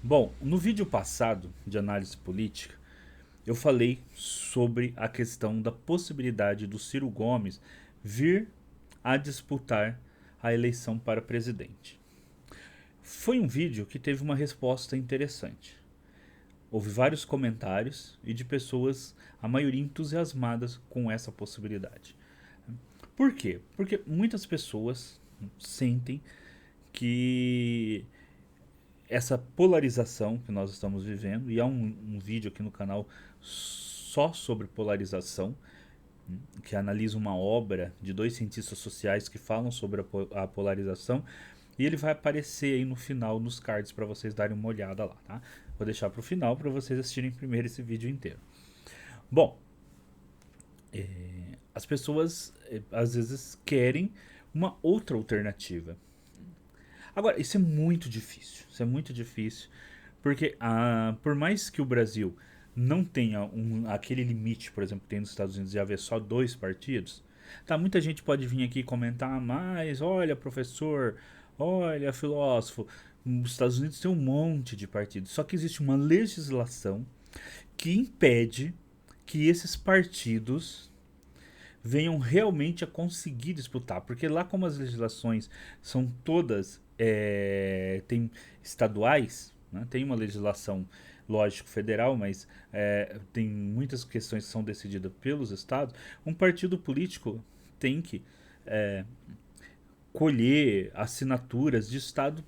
Bom, no vídeo passado de análise política, eu falei sobre a questão da possibilidade do Ciro Gomes vir a disputar a eleição para presidente. Foi um vídeo que teve uma resposta interessante. Houve vários comentários e de pessoas, a maioria entusiasmadas com essa possibilidade. Por quê? Porque muitas pessoas sentem que essa polarização que nós estamos vivendo, e há um vídeo aqui no canal só sobre polarização, que analisa uma obra de dois cientistas sociais que falam sobre a polarização, e ele vai aparecer aí no final nos cards para vocês darem uma olhada lá, tá? Vou deixar para o final para vocês assistirem primeiro esse vídeo inteiro. Bom, as pessoas às vezes querem uma outra alternativa. Agora, isso é muito difícil. Isso é muito difícil. Porque por mais que o Brasil não tenha aquele limite, por exemplo, que tem nos Estados Unidos de haver só dois partidos, tá, muita gente pode vir aqui comentar, mas olha, professor, olha, filósofo, os Estados Unidos tem um monte de partidos. Só que existe uma legislação que impede que esses partidos venham realmente a conseguir disputar. Porque lá como as legislações são todas tem estaduais, né? Tem uma legislação, lógico, federal, mas tem muitas questões que são decididas pelos estados. Um partido político tem que colher assinaturas de estado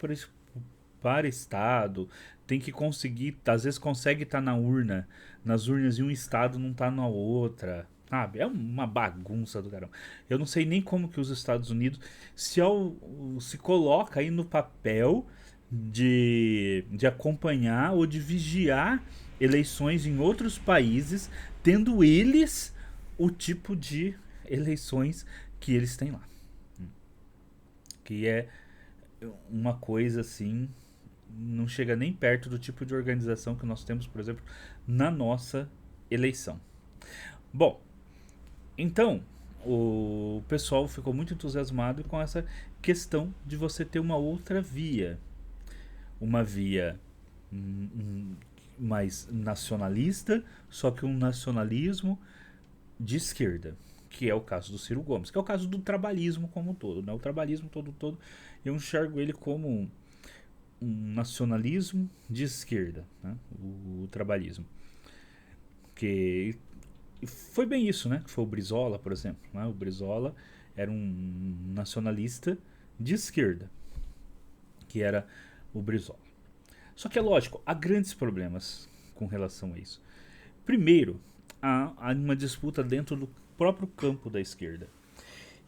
para estado, tem que conseguir, às vezes consegue estar nas urnas de um estado não está na outra, sabe? É uma bagunça do caramba. Eu não sei nem como que os Estados Unidos se coloca aí no papel de acompanhar ou de vigiar eleições em outros países, tendo eles o tipo de eleições que eles têm lá. Que é uma coisa assim, não chega nem perto do tipo de organização que nós temos, por exemplo, na nossa eleição. Bom, então o pessoal ficou muito entusiasmado com essa questão de você ter uma outra via, uma via mais nacionalista, só que um nacionalismo de esquerda, que é o caso do Ciro Gomes, que é o caso do trabalhismo como um todo. Né? O trabalhismo todo eu enxergo ele como um nacionalismo de esquerda, né? O trabalhismo. Que foi bem isso, né? Que foi o Brizola, por exemplo. Né? O Brizola era um nacionalista de esquerda, que era o Brizola. Só que é lógico, há grandes problemas com relação a isso. Primeiro, há uma disputa dentro do próprio campo da esquerda.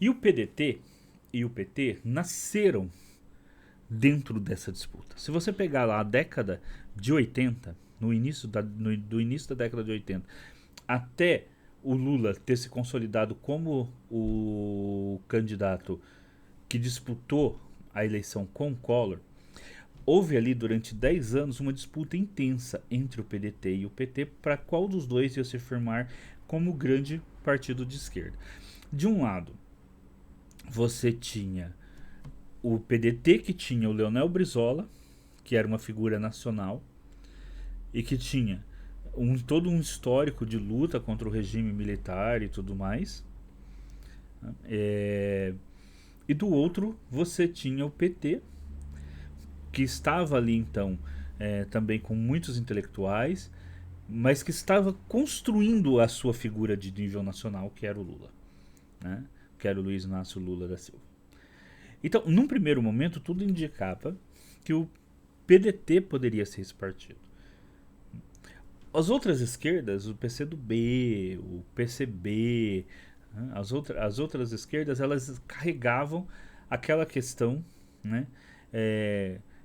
E o PDT e o PT nasceram dentro dessa disputa. Se você pegar lá a década de 80, do início da década de 80, até o Lula ter se consolidado como o candidato que disputou a eleição com o Collor, houve ali durante 10 anos uma disputa intensa entre o PDT e o PT para qual dos dois ia se firmar como grande partido de esquerda. De um lado, você tinha o PDT, que tinha o Leonel Brizola, que era uma figura nacional, e que tinha todo um histórico de luta contra o regime militar e tudo mais. E do outro, você tinha o PT, que estava ali então também com muitos intelectuais, mas que estava construindo a sua figura de nível nacional, que era o Lula, né? Que era o Luiz Inácio Lula da Silva. Então, num primeiro momento, tudo indicava que o PDT poderia ser esse partido. As outras esquerdas, o PCdoB, o PCB, né, as outras esquerdas, elas carregavam aquela questão, né,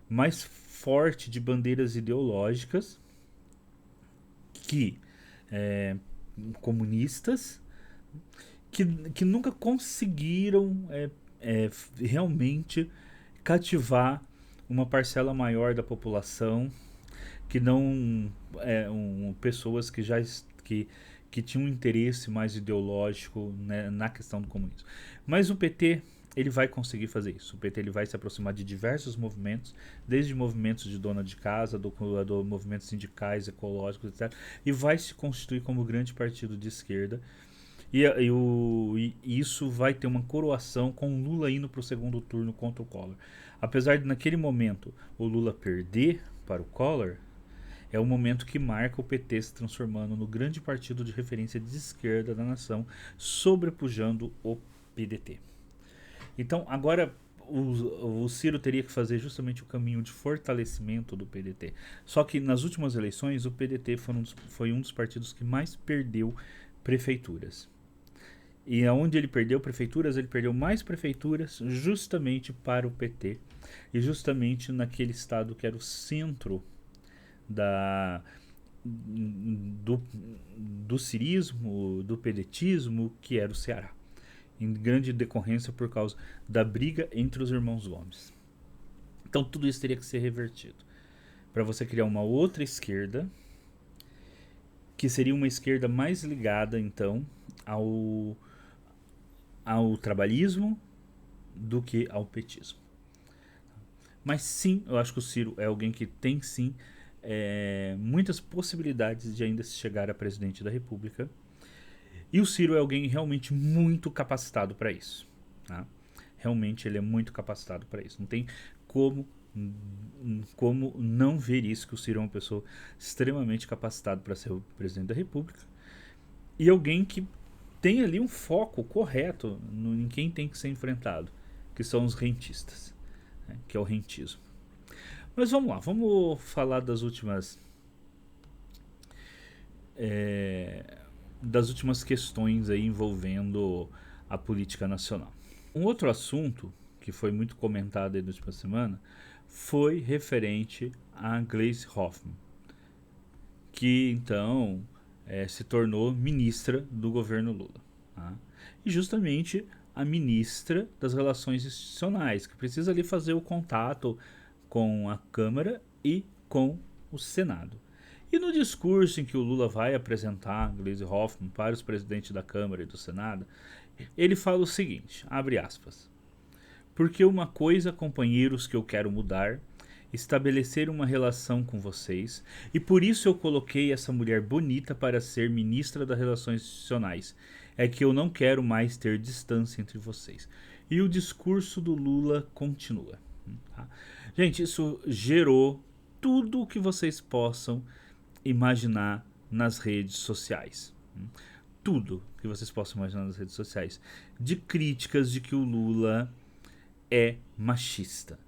mais forte de bandeiras ideológicas que comunistas que nunca conseguiram realmente cativar uma parcela maior da população, que não pessoas que já que tinham um interesse mais ideológico, né, na questão do comunismo. Mas o PT ele vai conseguir fazer isso. O PT ele vai se aproximar de diversos movimentos, desde movimentos de dona de casa, do movimentos sindicais, ecológicos, etc. E vai se constituir como grande partido de esquerda. E isso vai ter uma coroação com o Lula indo para o segundo turno contra o Collor. Apesar de naquele momento o Lula perder para o Collor, é o momento que marca o PT se transformando no grande partido de referência de esquerda da nação, sobrepujando o PDT. Então, agora o Ciro teria que fazer justamente o caminho de fortalecimento do PDT. Só que nas últimas eleições, o PDT foi um dos partidos que mais perdeu prefeituras. E aonde ele perdeu prefeituras, ele perdeu mais prefeituras justamente para o PT. E justamente naquele estado que era o centro do cirismo, do pedetismo, que era o Ceará, em grande decorrência por causa da briga entre os irmãos Gomes. Então tudo isso teria que ser revertido para você criar uma outra esquerda, que seria uma esquerda mais ligada então ao trabalhismo do que ao petismo. Mas sim, eu acho que o Ciro é alguém que tem sim muitas possibilidades de ainda chegar a presidente da República. E o Ciro é alguém realmente muito capacitado para isso. Tá? Realmente ele é muito capacitado para isso. Não tem como não ver isso, que o Ciro é uma pessoa extremamente capacitada para ser o presidente da República. E alguém que tem ali um foco correto em quem tem que ser enfrentado, que são os rentistas, né? Que é o rentismo. Mas vamos lá, vamos falar das últimas questões aí envolvendo a política nacional. Um outro assunto que foi muito comentado aí na última semana foi referente a Gleisi Hoffmann, que então se tornou ministra do governo Lula. Tá? E justamente a ministra das Relações Institucionais, que precisa ali fazer o contato com a Câmara e com o Senado. E no discurso em que o Lula vai apresentar a Gleisi Hoffmann para os presidentes da Câmara e do Senado, ele fala o seguinte, abre aspas: "Porque uma coisa, companheiros, que eu quero mudar, estabelecer uma relação com vocês, e por isso eu coloquei essa mulher bonita para ser ministra das Relações Institucionais, é que eu não quero mais ter distância entre vocês." E o discurso do Lula continua. Tá? Gente, isso gerou tudo o que vocês possam imaginar nas redes sociais. Tudo que vocês possam imaginar nas redes sociais. De críticas de que o Lula é machista.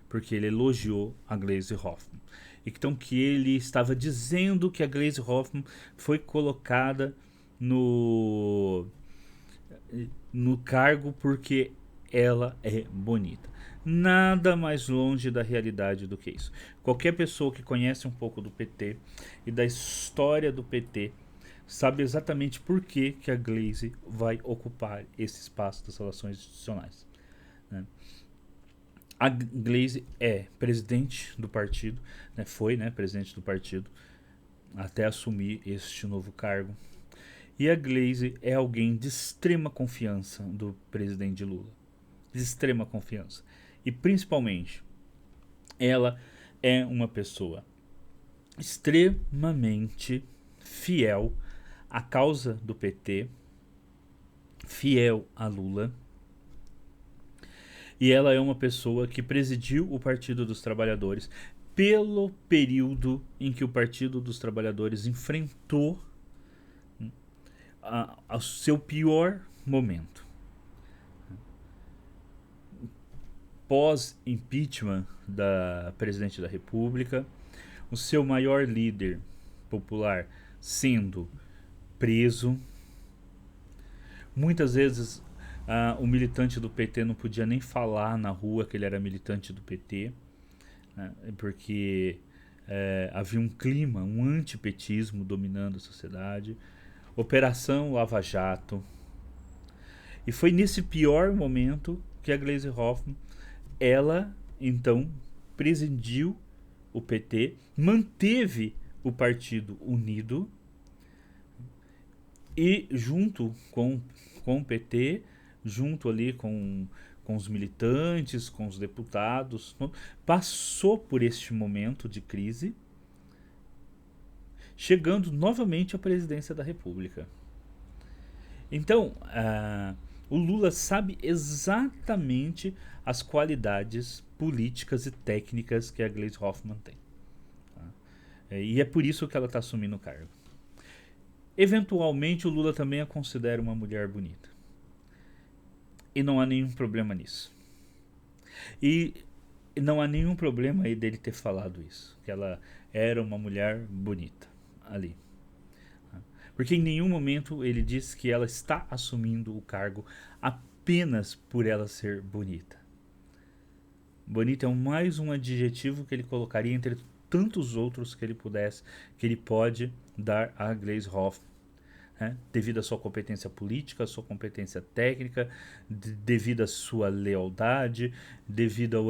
Porque ele elogiou a Gleisi Hoffmann. Então que ele estava dizendo que a Gleisi Hoffmann foi colocada no cargo porque ela é bonita. Nada mais longe da realidade do que isso. Qualquer pessoa que conhece um pouco do PT e da história do PT sabe exatamente por que a Gleisi vai ocupar esse espaço das relações institucionais. Né? A Gleisi é presidente do partido, né? Foi presidente do partido até assumir este novo cargo. E a Gleisi é alguém de extrema confiança do presidente Lula. De extrema confiança. E principalmente, ela é uma pessoa extremamente fiel à causa do PT, fiel a Lula. E ela é uma pessoa que presidiu o Partido dos Trabalhadores pelo período em que o Partido dos Trabalhadores enfrentou o seu pior momento. Pós-impeachment da presidente da República, o seu maior líder popular sendo preso. Muitas vezes o militante do PT não podia nem falar na rua que ele era militante do PT, né, porque havia um clima, um antipetismo dominando a sociedade. Operação Lava Jato. E foi nesse pior momento que a Gleisi Hoffmann, ela então presidiu o PT, manteve o partido unido e junto com o PT junto ali com os militantes, com os deputados, passou por este momento de crise, chegando novamente à presidência da República. Então, o Lula sabe exatamente as qualidades políticas e técnicas que a Gleisi Hoffmann tem. Tá? E é por isso que ela está assumindo o cargo. Eventualmente, o Lula também a considera uma mulher bonita. E não há nenhum problema nisso. E não há nenhum problema aí dele ter falado isso, que ela era uma mulher bonita ali. Porque em nenhum momento ele diz que ela está assumindo o cargo apenas por ela ser bonita. Bonita é mais um adjetivo que ele colocaria entre tantos outros que ele pode dar a Gleisi Hoffmann, devido à sua competência política, à sua competência técnica, devido à sua lealdade, devido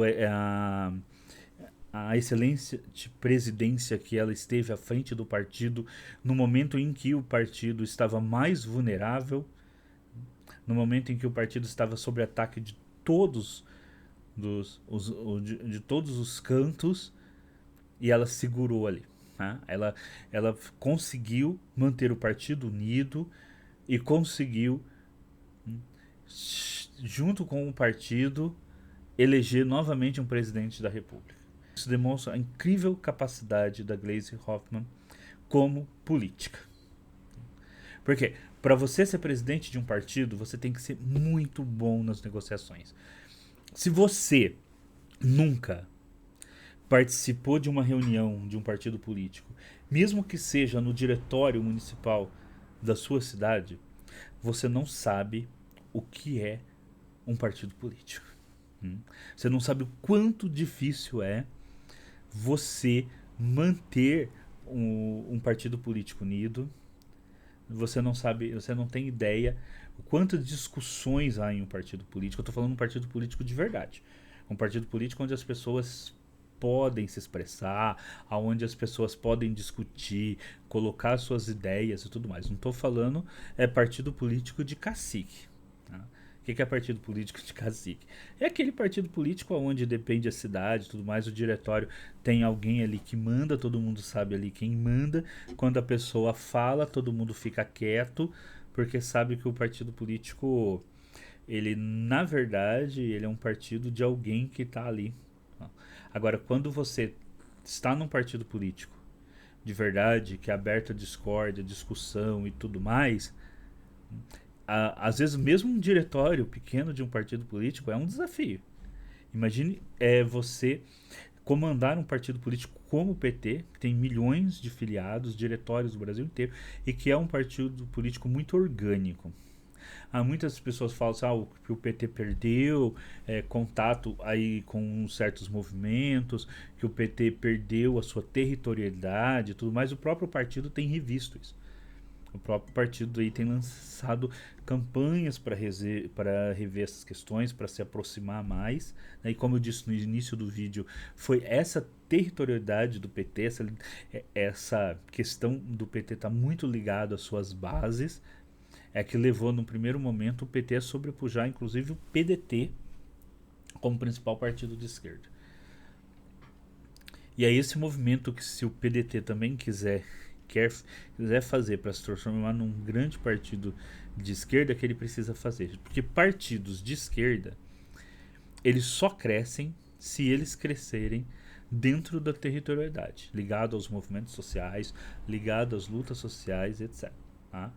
a excelência de presidência que ela esteve à frente do partido no momento em que o partido estava mais vulnerável, no momento em que o partido estava sob ataque de todos os cantos, e ela segurou ali. Ela conseguiu manter o partido unido e conseguiu, junto com o partido, eleger novamente um presidente da República. Isso demonstra a incrível capacidade da Gleisi Hoffmann como política. Porque para você ser presidente de um partido, você tem que ser muito bom nas negociações. Se você nunca participou de uma reunião de um partido político, mesmo que seja no diretório municipal da sua cidade, você não sabe o que é um partido político. Você não sabe o quanto difícil é você manter um partido político unido. Você não sabe, você não tem ideia o quantas discussões há em um partido político. Eu estou falando de um partido político de verdade. Um partido político onde as pessoas podem se expressar, onde as pessoas podem discutir, colocar suas ideias e tudo mais. Não estou falando partido político de cacique. Tá? O que é partido político de cacique? É aquele partido político onde depende a cidade e tudo mais, o diretório tem alguém ali que manda, todo mundo sabe ali quem manda. Quando a pessoa fala, todo mundo fica quieto, porque sabe que o partido político, ele na verdade, ele é um partido de alguém que está ali. Agora, quando você está num partido político de verdade, que é aberto a discórdia, discussão e tudo mais, às vezes mesmo um diretório pequeno de um partido político é um desafio. Imagine você comandar um partido político como o PT, que tem milhões de filiados, diretórios do Brasil inteiro, e que é um partido político muito orgânico. Muitas pessoas falam assim, que o PT perdeu contato aí com certos movimentos, que o PT perdeu a sua territorialidade e tudo mais. O próprio partido tem revisto isso. O próprio partido aí tem lançado campanhas para rever essas questões, para se aproximar mais. E como eu disse no início do vídeo, foi essa territorialidade do PT, essa questão do PT está muito ligado às suas bases, que levou no primeiro momento o PT a sobrepujar inclusive o PDT como principal partido de esquerda. E é esse movimento que, se o PDT também quiser fazer para se transformar num grande partido de esquerda, que ele precisa fazer. Porque partidos de esquerda, eles só crescem se eles crescerem dentro da territorialidade, ligado aos movimentos sociais, ligado às lutas sociais, etc. Tá?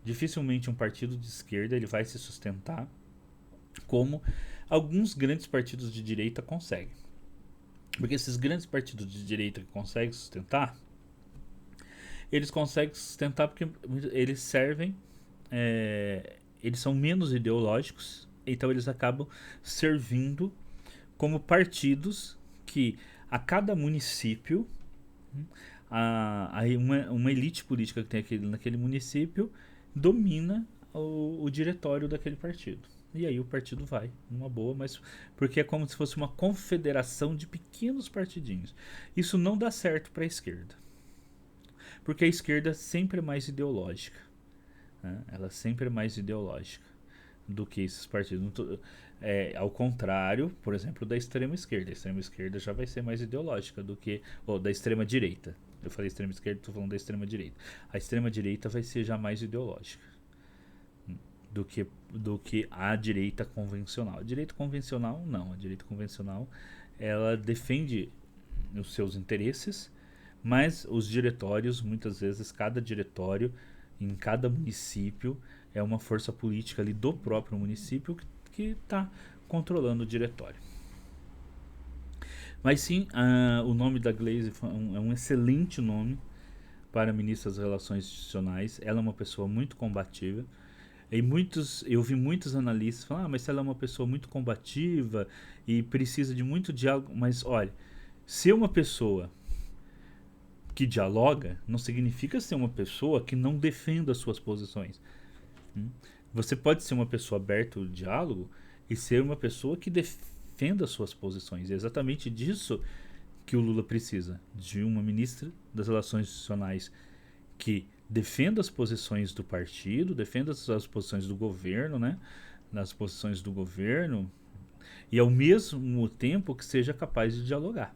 Dificilmente um partido de esquerda ele vai se sustentar como alguns grandes partidos de direita conseguem. Porque esses grandes partidos de direita que conseguem sustentar, eles conseguem sustentar porque eles servem, eles são menos ideológicos, então eles acabam servindo como partidos que a cada município, uma elite política que tem naquele município domina o diretório daquele partido. E aí o partido vai, numa boa, mas porque é como se fosse uma confederação de pequenos partidinhos. Isso não dá certo para a esquerda. Porque a esquerda sempre é mais ideológica. Ela sempre é mais ideológica. do que esses partidos. Ao contrário, por exemplo, da extrema esquerda. A extrema esquerda já vai ser mais ideológica do que. Ou da extrema direita. Eu falei extrema esquerda, estou falando da extrema direita. A extrema direita vai ser já mais ideológica do que a direita convencional. A direita convencional, não. A direita convencional, ela defende os seus interesses, mas os diretórios, muitas vezes, cada diretório, em cada município, é uma força política ali do próprio município que está controlando o diretório. Mas sim, o nome da Glaze é um excelente nome para a ministra das Relações Institucionais. Ela é uma pessoa muito combativa. Eu vi muitos analistas falar, mas ela é uma pessoa muito combativa e precisa de muito diálogo. Mas olha, ser uma pessoa que dialoga não significa ser uma pessoa que não defenda as suas posições. Você pode ser uma pessoa aberta ao diálogo e ser uma pessoa que defenda as suas posições. É exatamente disso que o Lula precisa, de uma ministra das Relações Institucionais que defenda as posições do partido, defenda as posições do governo, né? Nas posições do governo, e ao mesmo tempo que seja capaz de dialogar.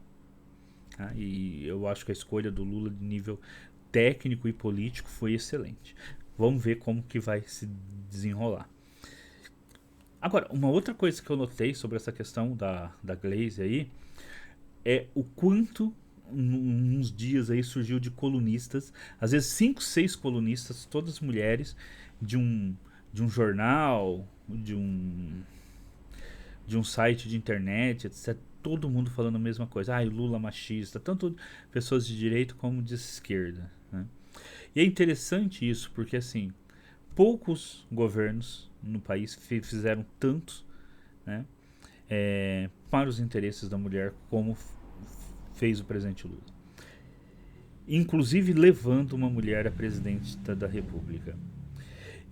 Tá? E eu acho que a escolha do Lula de nível técnico e político foi excelente. Vamos ver como que vai se desenrolar. Agora, uma outra coisa que eu notei sobre essa questão da Glaze aí é o quanto uns dias aí surgiu de colunistas, às vezes 5, 6 colunistas, todas mulheres, de um jornal, de um site de internet, etc. Todo mundo falando a mesma coisa. Lula machista, tanto pessoas de direita como de esquerda. Né? E é interessante isso, porque assim, poucos governos no país fizeram tanto, né, para os interesses da mulher como fez o presidente Lula. Inclusive levando uma mulher a presidente da República.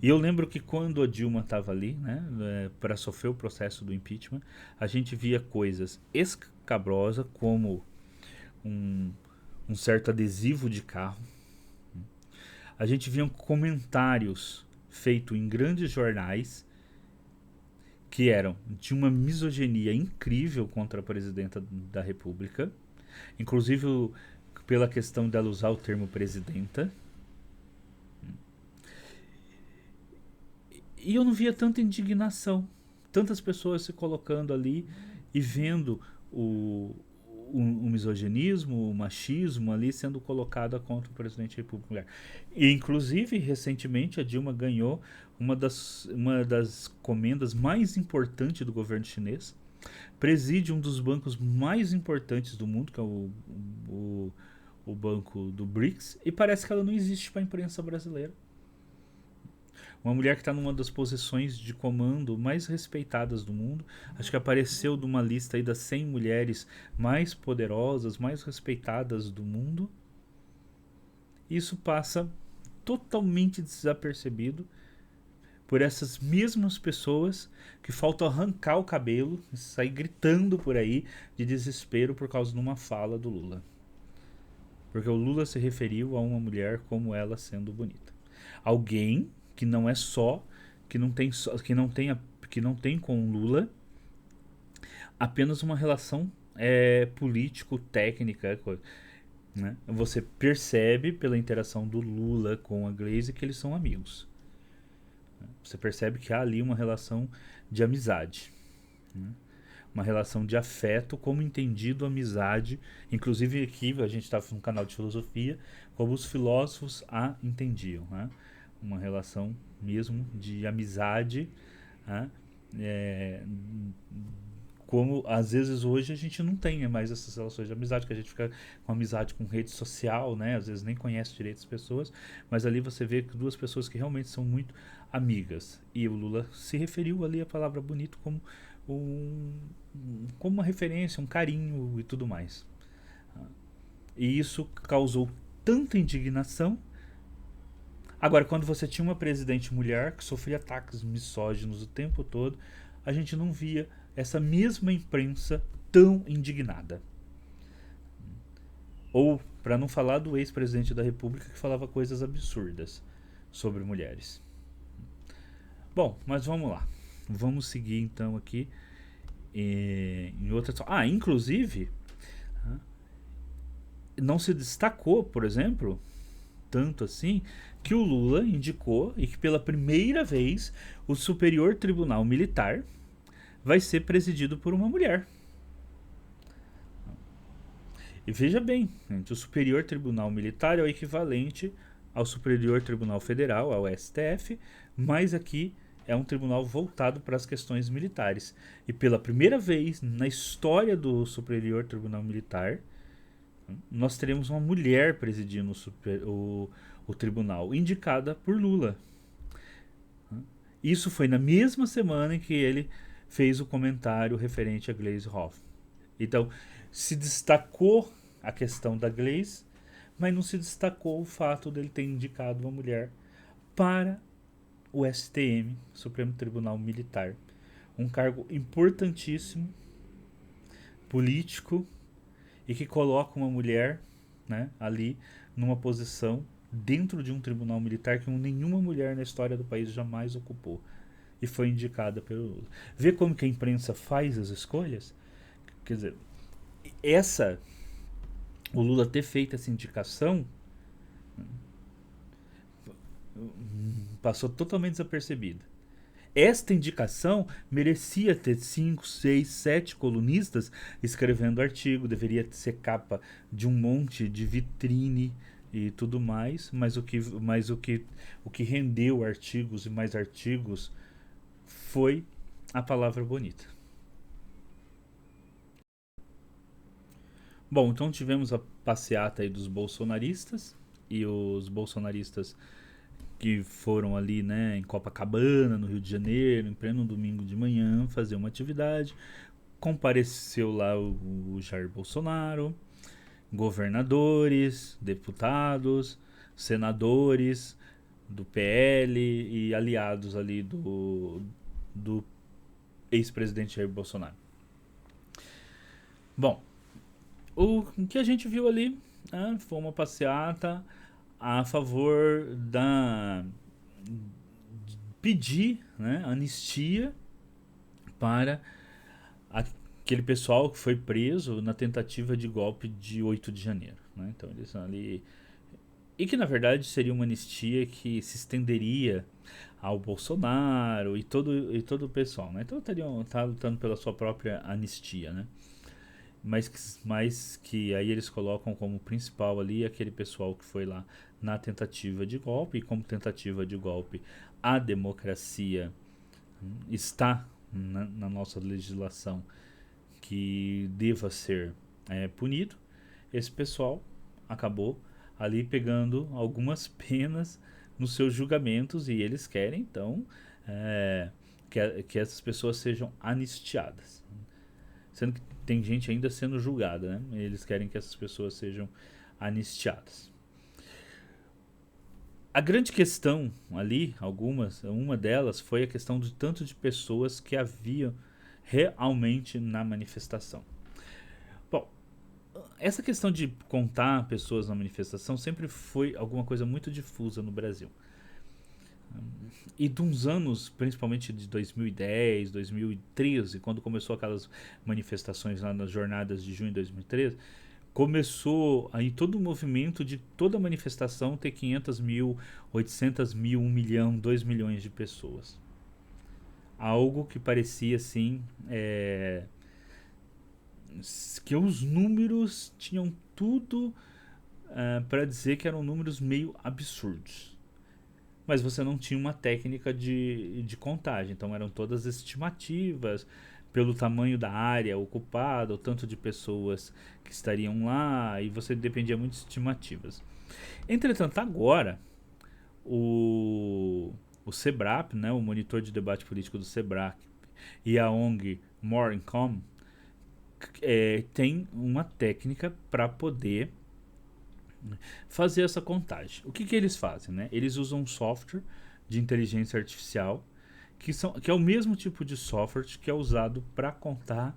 E eu lembro que quando a Dilma estava ali, né, para sofrer o processo do impeachment, a gente via coisas escabrosas como um certo adesivo de carro. A gente via comentários feitos em grandes jornais que eram de uma misoginia incrível contra a presidenta da República, inclusive pela questão dela usar o termo presidenta. E eu não via tanta indignação, tantas pessoas se colocando ali e vendo o misoginismo, o machismo ali sendo colocado contra o presidente da República Mulher. E inclusive recentemente a Dilma ganhou uma das comendas mais importantes do governo chinês, preside um dos bancos mais importantes do mundo, que é o banco do BRICS, e parece que ela não existe para a imprensa brasileira. Uma mulher que está numa das posições de comando mais respeitadas do mundo. Acho que apareceu numa lista aí das 100 mulheres mais poderosas, mais respeitadas do mundo. Isso passa totalmente desapercebido por essas mesmas pessoas que faltam arrancar o cabelo e sair gritando por aí de desespero por causa de uma fala do Lula. Porque o Lula se referiu a uma mulher como ela sendo bonita. Alguém que não é só, que não tem com o Lula apenas uma relação político-técnica, né? Você percebe pela interação do Lula com a Glaze que eles são amigos. Você percebe que há ali uma relação de amizade, né? Uma relação de afeto, como entendido amizade, inclusive aqui a gente estava num canal de filosofia, como os filósofos a entendiam, né? Uma relação mesmo de amizade, né? Como às vezes hoje a gente não tem mais essas relações de amizade, que a gente fica com amizade com rede social, né? Às vezes nem conhece direito as pessoas, mas ali você vê que duas pessoas que realmente são muito amigas. E o Lula se referiu ali à palavra bonito como uma referência, um carinho e tudo mais. E isso causou tanta indignação. Agora, quando você tinha uma presidente mulher que sofria ataques misóginos o tempo todo, a gente não via essa mesma imprensa tão indignada. Ou, para não falar do ex-presidente da República que falava coisas absurdas sobre mulheres. Bom, mas vamos lá. Vamos seguir então aqui em outras. Inclusive, não se destacou, por exemplo, tanto assim, que o Lula indicou e que pela primeira vez o Superior Tribunal Militar vai ser presidido por uma mulher. E veja bem, gente, o Superior Tribunal Militar é o equivalente ao Superior Tribunal Federal, ao STF, mas aqui é um tribunal voltado para as questões militares. E pela primeira vez na história do Superior Tribunal Militar, nós teremos uma mulher presidindo o tribunal, indicada por Lula. Isso foi na mesma semana em que ele fez o comentário referente a Gleisi Hoffmann. Então, se destacou a questão da Gleisi, mas não se destacou o fato dele ter indicado uma mulher para o STM, Supremo Tribunal Militar. Um cargo importantíssimo, político, e que coloca uma mulher, né, ali numa posição dentro de um tribunal militar que nenhuma mulher na história do país jamais ocupou. E foi indicada pelo Lula. Vê como que a imprensa faz as escolhas? Quer dizer, o Lula ter feito essa indicação passou totalmente desapercebida. Esta indicação merecia ter 5, 6, 7 colunistas escrevendo artigo, deveria ser capa de um monte de vitrine e tudo mais, mas o que rendeu artigos e mais artigos foi a palavra bonita. Bom, então tivemos a passeata aí dos bolsonaristas, e os bolsonaristas que foram ali, né, em Copacabana, no Rio de Janeiro, em pleno domingo de manhã, fazer uma atividade. Compareceu lá o Jair Bolsonaro, governadores, deputados, senadores do PL e aliados ali do ex-presidente Jair Bolsonaro. Bom, o que a gente viu ali, né, foi uma passeata a favor da pedir, né, anistia para aquele pessoal que foi preso na tentativa de golpe de 8 de janeiro. Né? Então eles estão ali. E que na verdade seria uma anistia que se estenderia ao Bolsonaro e todo o pessoal. Né? Então estariam lutando pela sua própria anistia. Né? Mas que aí eles colocam como principal ali aquele pessoal que foi lá na tentativa de golpe, e como tentativa de golpe a democracia está na nossa legislação que deva ser punido. Esse pessoal acabou ali pegando algumas penas nos seus julgamentos, e eles querem então que essas pessoas sejam anistiadas, sendo que tem gente ainda sendo julgada, né? Eles querem que essas pessoas sejam anistiadas. A grande questão ali, uma delas foi a questão do tanto de pessoas que haviam realmente na manifestação. Bom, essa questão de contar pessoas na manifestação sempre foi alguma coisa muito difusa no Brasil. E de uns anos, principalmente de 2010, 2013, quando começou aquelas manifestações lá nas jornadas de junho de 2013, começou aí todo o movimento de toda manifestação ter 500 mil, 800 mil, 1 milhão, 2 milhões de pessoas. Algo que parecia assim, que os números tinham tudo para dizer que eram números meio absurdos. Mas você não tinha uma técnica de contagem, então eram todas estimativas pelo tamanho da área ocupada, o tanto de pessoas que estariam lá, e você dependia muito de estimativas. Entretanto, agora, o SEBRAP, né, o monitor de debate político do SEBRAP, e a ONG More Income tem uma técnica para poder fazer essa contagem. O que eles fazem? Né? Eles usam um software de inteligência artificial que é o mesmo tipo de software que é usado para contar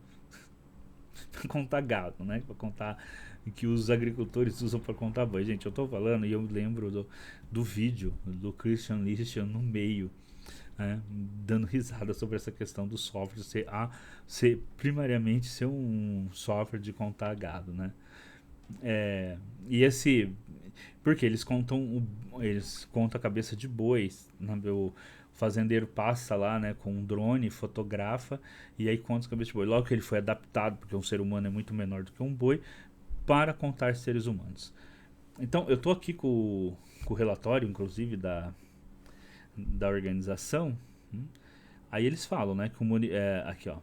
gado, né? Para contar, que os agricultores usam para contar boi. Gente, eu estou falando e eu lembro do vídeo do Christian Lichten no meio né, dando risada sobre essa questão do software ser primariamente ser um software de contar gado, né? E esse, porque eles contam a cabeça de bois, né? O fazendeiro passa lá, né, com um drone, fotografa e aí conta a cabeça de boi. Logo que ele foi adaptado, porque um ser humano é muito menor do que um boi, para contar seres humanos. Então, eu tô aqui com o relatório, inclusive, da organização. Aí eles falam, né, aqui, ó,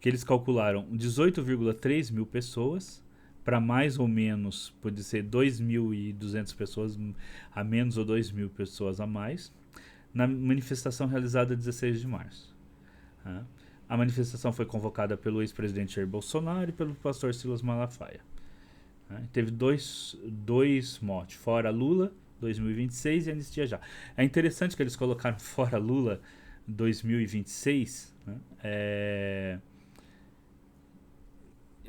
que eles calcularam 18,3 mil pessoas para mais ou menos, pode ser 2.200 pessoas a menos ou 2.000 pessoas a mais, na manifestação realizada 16 de março. Né? A manifestação foi convocada pelo ex-presidente Jair Bolsonaro e pelo pastor Silas Malafaia. Teve dois motes, fora Lula 2026 e anistia já. É interessante que eles colocaram fora Lula 2026, né?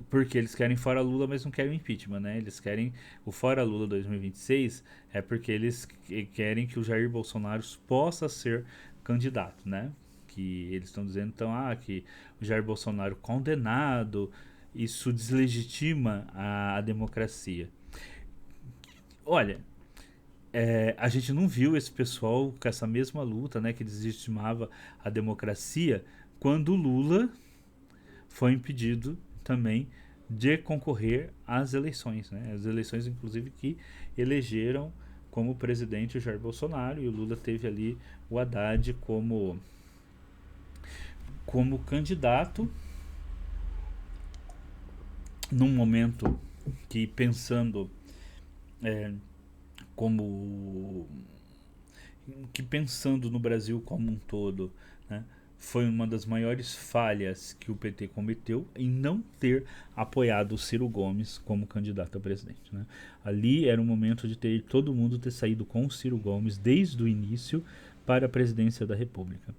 Porque eles querem fora Lula, mas não querem o impeachment, né? Eles querem o fora Lula 2026 é porque eles querem que o Jair Bolsonaro possa ser candidato, né? Que eles estão dizendo então que o Jair Bolsonaro condenado, isso deslegitima a democracia. Olha, a gente não viu esse pessoal com essa mesma luta, né, que deslegitimava a democracia, quando o Lula foi impedido também de concorrer às eleições, né? As eleições, inclusive, que elegeram como presidente o Jair Bolsonaro, e o Lula teve ali o Haddad como candidato num momento que, pensando pensando no Brasil como um todo, né, foi uma das maiores falhas que o PT cometeu em não ter apoiado o Ciro Gomes como candidato a presidente, né? Ali era o momento de todo mundo ter saído com o Ciro Gomes desde o início para a presidência da República.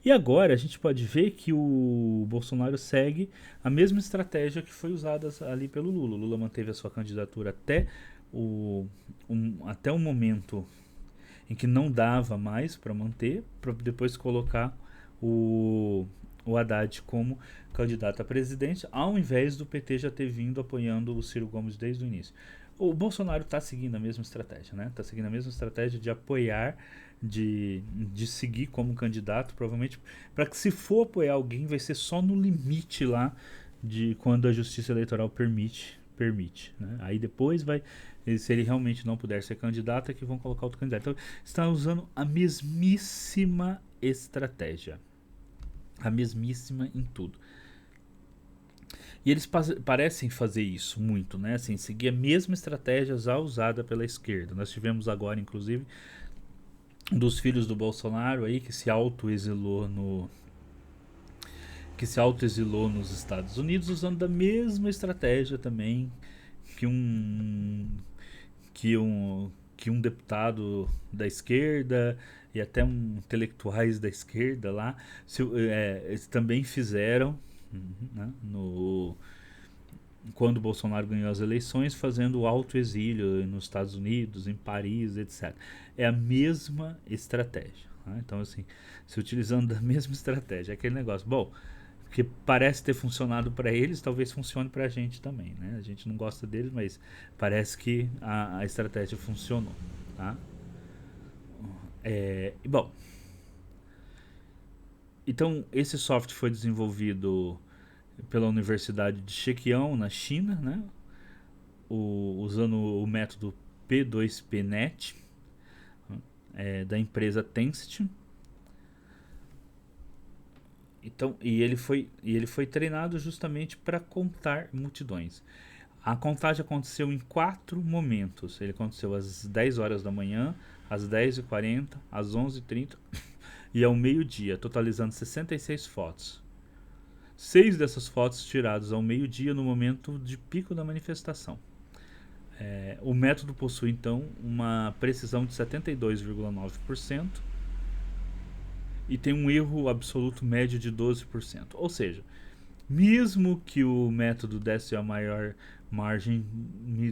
E agora a gente pode ver que o Bolsonaro segue a mesma estratégia que foi usada ali pelo Lula. O Lula manteve a sua candidatura até o momento em que não dava mais para manter, para depois colocar o Haddad como candidato a presidente, ao invés do PT já ter vindo apoiando o Ciro Gomes desde o início. O Bolsonaro está seguindo a mesma estratégia, né? Está seguindo a mesma estratégia de apoiar, de seguir como candidato, provavelmente, para que se for apoiar alguém, vai ser só no limite lá de quando a Justiça Eleitoral permite, né? Aí depois se ele realmente não puder ser candidato, é que vão colocar outro candidato. Então, está usando a mesmíssima estratégia. A mesmíssima em tudo. E eles parecem fazer isso muito, né? Assim, seguir a mesma estratégia já usada pela esquerda. Nós tivemos agora, inclusive, um dos filhos do Bolsonaro aí que se autoexilou nos Estados Unidos, usando da mesma estratégia também que um deputado da esquerda e até intelectuais da esquerda lá eles também fizeram, né, quando o Bolsonaro ganhou as eleições, fazendo autoexílio nos Estados Unidos, em Paris, etc. É a mesma estratégia. Né? Então, assim, se utilizando da mesma estratégia, aquele negócio. Bom, que parece ter funcionado para eles, talvez funcione para a gente também, né? A gente não gosta deles, mas parece que a estratégia funcionou, tá? Bom, então esse software foi desenvolvido pela Universidade de Zhejiang, na China, né? Usando o método P2P-Net, da empresa Tencent. Então, e ele foi treinado justamente para contar multidões. A contagem aconteceu em 4 momentos. Ele aconteceu às 10 horas da manhã, às 10h40, às 11h30 e ao meio-dia, totalizando 66 fotos. 6 dessas fotos tiradas ao meio-dia no momento de pico da manifestação. O método possui, então, uma precisão de 72,9%. E tem um erro absoluto médio de 12%. Ou seja, mesmo que o método desse a maior margem,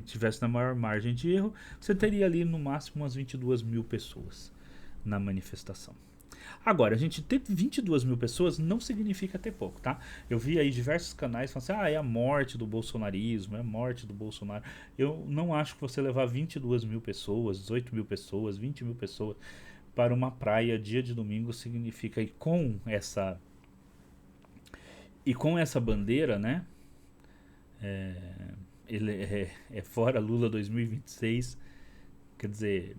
tivesse na maior margem de erro, você teria ali no máximo umas 22 mil pessoas na manifestação. Agora, a gente ter 22 mil pessoas não significa ter pouco, tá? Eu vi aí diversos canais falando assim, é a morte do bolsonarismo, é a morte do Bolsonaro. Eu não acho que você levar 22 mil pessoas, 18 mil pessoas, 20 mil pessoas para uma praia dia de domingo significa, e com essa bandeira, né? É, ele é fora Lula 2026, quer dizer,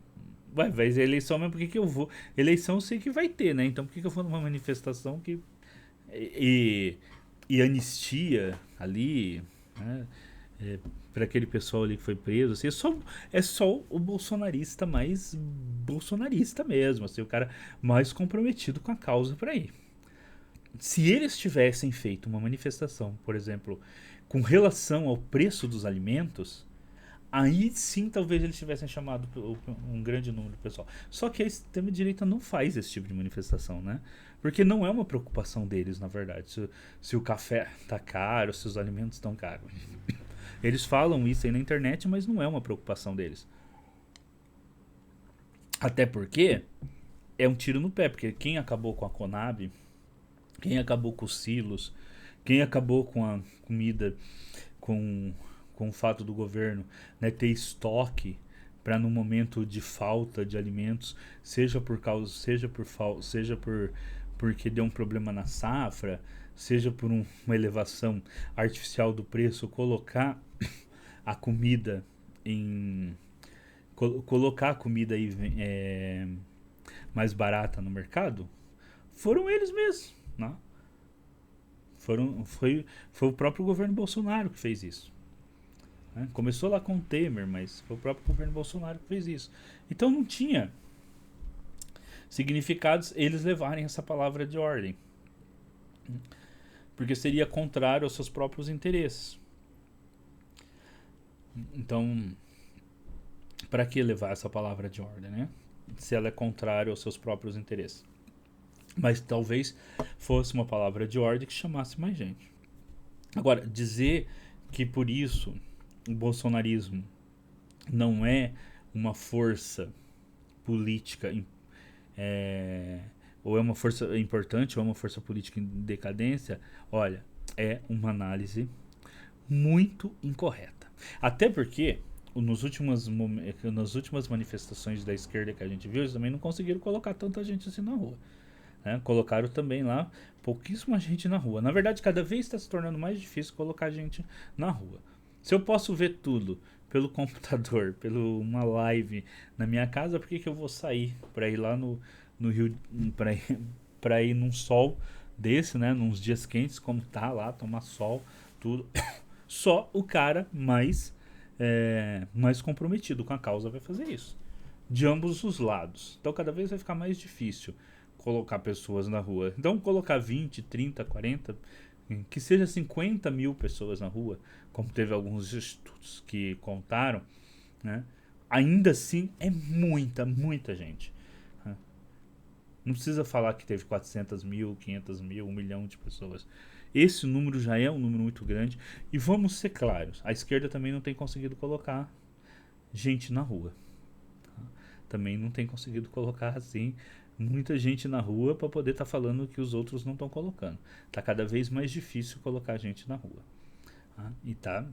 vai ser eleição mesmo, por que eu vou? Eleição eu sei que vai ter, né? Então por que eu vou numa manifestação que. E, e anistia ali, né? É, para aquele pessoal ali que foi preso, assim, é só o bolsonarista mais bolsonarista mesmo, assim, o cara mais comprometido com a causa para ir. Se eles tivessem feito uma manifestação, por exemplo, com relação ao preço dos alimentos, aí sim talvez eles tivessem chamado um grande número de pessoal. Só que a extrema-direita não faz esse tipo de manifestação, né? Porque não é uma preocupação deles, na verdade. Se o café tá caro, se os alimentos estão caros. Eles falam isso aí na internet, mas não é uma preocupação deles. Até porque é um tiro no pé, porque quem acabou com a Conab, quem acabou com os silos, quem acabou com a comida, com, com o fato do governo, né, ter estoque para no momento de falta de alimentos, seja por porque deu um problema na safra, seja por uma elevação artificial do preço, colocar a comida em colocar a comida aí, mais barata no mercado, foram eles mesmos, né? Foi o próprio governo Bolsonaro que fez isso. Né? Começou lá com o Temer, mas foi o próprio governo Bolsonaro que fez isso. Então não tinha significados eles levarem essa palavra de ordem, porque seria contrário aos seus próprios interesses. Então, para que levar essa palavra de ordem, né? Se ela é contrária aos seus próprios interesses. Mas talvez fosse uma palavra de ordem que chamasse mais gente. Agora, dizer que por isso o bolsonarismo não é uma força política, é, ou é uma força importante, ou é uma força política em decadência, olha, é uma análise muito incorreta. Até porque nas últimas manifestações da esquerda que a gente viu, eles também não conseguiram colocar tanta gente assim na rua. Né? Colocaram também lá pouquíssima gente na rua. Na verdade, cada vez está se tornando mais difícil colocar gente na rua. Se eu posso ver tudo pelo computador, pelo uma live na minha casa, por que eu vou sair para ir lá no Rio, para ir num sol desse, né? Nos dias quentes, como tá lá, tomar sol, tudo. Só o cara mais comprometido com a causa vai fazer isso. De ambos os lados. Então cada vez vai ficar mais difícil colocar pessoas na rua. Então colocar 20, 30, 40, que seja 50 mil pessoas na rua, como teve alguns estudos que contaram, né? Ainda assim é muita gente. Né? Não precisa falar que teve 400 mil, 500 mil, 1 milhão de pessoas. Esse número já é um número muito grande. E vamos ser claros, a esquerda também não tem conseguido colocar gente na rua. Tá? Também não tem conseguido colocar assim muita gente na rua para poder estar falando que os outros não estão colocando. Tá cada vez mais difícil colocar gente na rua. Tá? E tá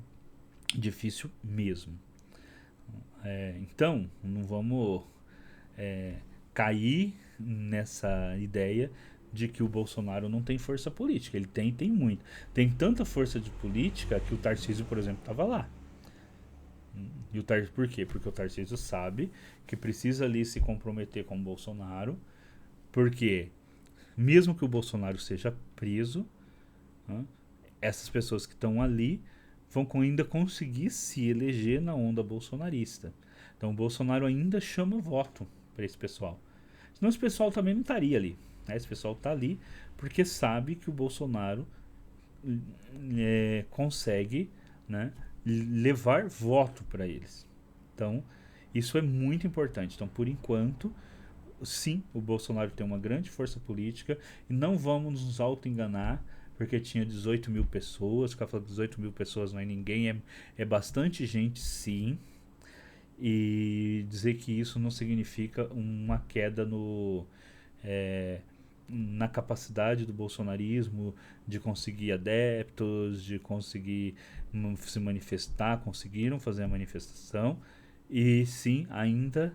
difícil mesmo. Então, não vamos cair nessa ideia de que o Bolsonaro não tem força política. Ele tem muito. Tem tanta força de política que o Tarcísio, por exemplo, estava lá. E por quê? Porque o Tarcísio sabe que precisa ali se comprometer com o Bolsonaro, porque mesmo que o Bolsonaro seja preso, né, essas pessoas que estão ali vão ainda conseguir se eleger na onda bolsonarista. Então o Bolsonaro ainda chama voto para esse pessoal. Senão esse pessoal também não estaria ali. Né? Esse pessoal está ali porque sabe que o Bolsonaro consegue, né, levar voto para eles. Então, isso é muito importante. Então, por enquanto, sim, o Bolsonaro tem uma grande força política e não vamos nos auto-enganar porque tinha 18 mil pessoas. Ficar falando que 18 mil pessoas não é ninguém, é bastante gente, sim. E dizer que isso não significa uma queda é, na capacidade do bolsonarismo de conseguir adeptos, de conseguir se manifestar, conseguiram fazer a manifestação e sim, ainda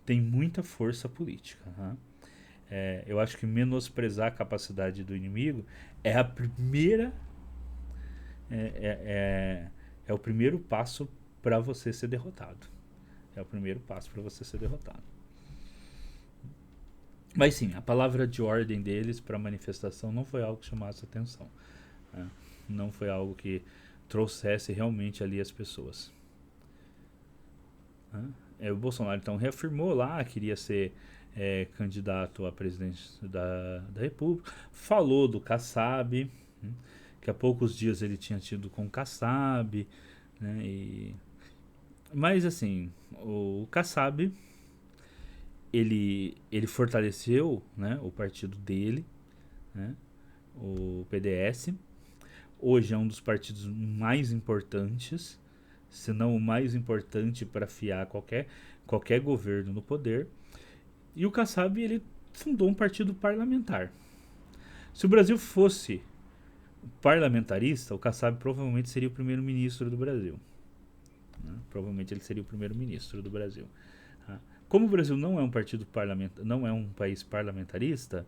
tem muita força política. Né? Eu acho que menosprezar a capacidade do inimigo é a primeira é, é, é, é o primeiro passo para você ser derrotado. É o primeiro passo para você ser derrotado. Mas sim, a palavra de ordem deles para a manifestação não foi algo que chamasse atenção. Né? Não foi algo que trouxesse realmente ali as pessoas. Né? O Bolsonaro então reafirmou lá, queria ser candidato a presidente da República, falou do Kassab, que há poucos dias ele tinha tido com o Kassab, né? Mas assim, o Kassab ele fortaleceu, né, o partido dele, né, o PDS. Hoje é um dos partidos mais importantes, se não o mais importante para afiar qualquer governo no poder. E o Kassab ele fundou um partido parlamentar. Se o Brasil fosse parlamentarista, o Kassab provavelmente seria o primeiro-ministro do Brasil. Né? Provavelmente ele seria o primeiro-ministro do Brasil. Como o Brasil não é um partido parlamentar, não é um país parlamentarista,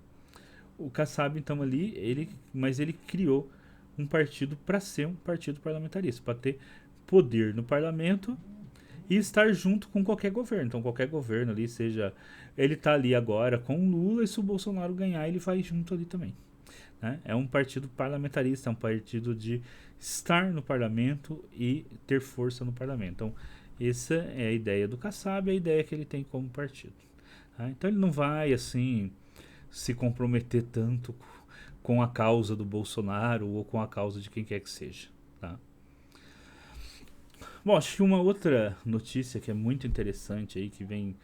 o Kassab então ali, mas ele criou um partido para ser um partido parlamentarista, para ter poder no parlamento e estar junto com qualquer governo. Então qualquer governo ali, seja ele está ali agora com o Lula e se o Bolsonaro ganhar ele vai junto ali também. Né? É um partido parlamentarista, é um partido de estar no parlamento e ter força no parlamento. Então essa é a ideia do Kassab, a ideia que ele tem como partido. Tá? Então ele não vai assim se comprometer tanto com a causa do Bolsonaro ou com a causa de quem quer que seja. Tá? Bom, acho que uma outra notícia que é muito interessante aí, que vem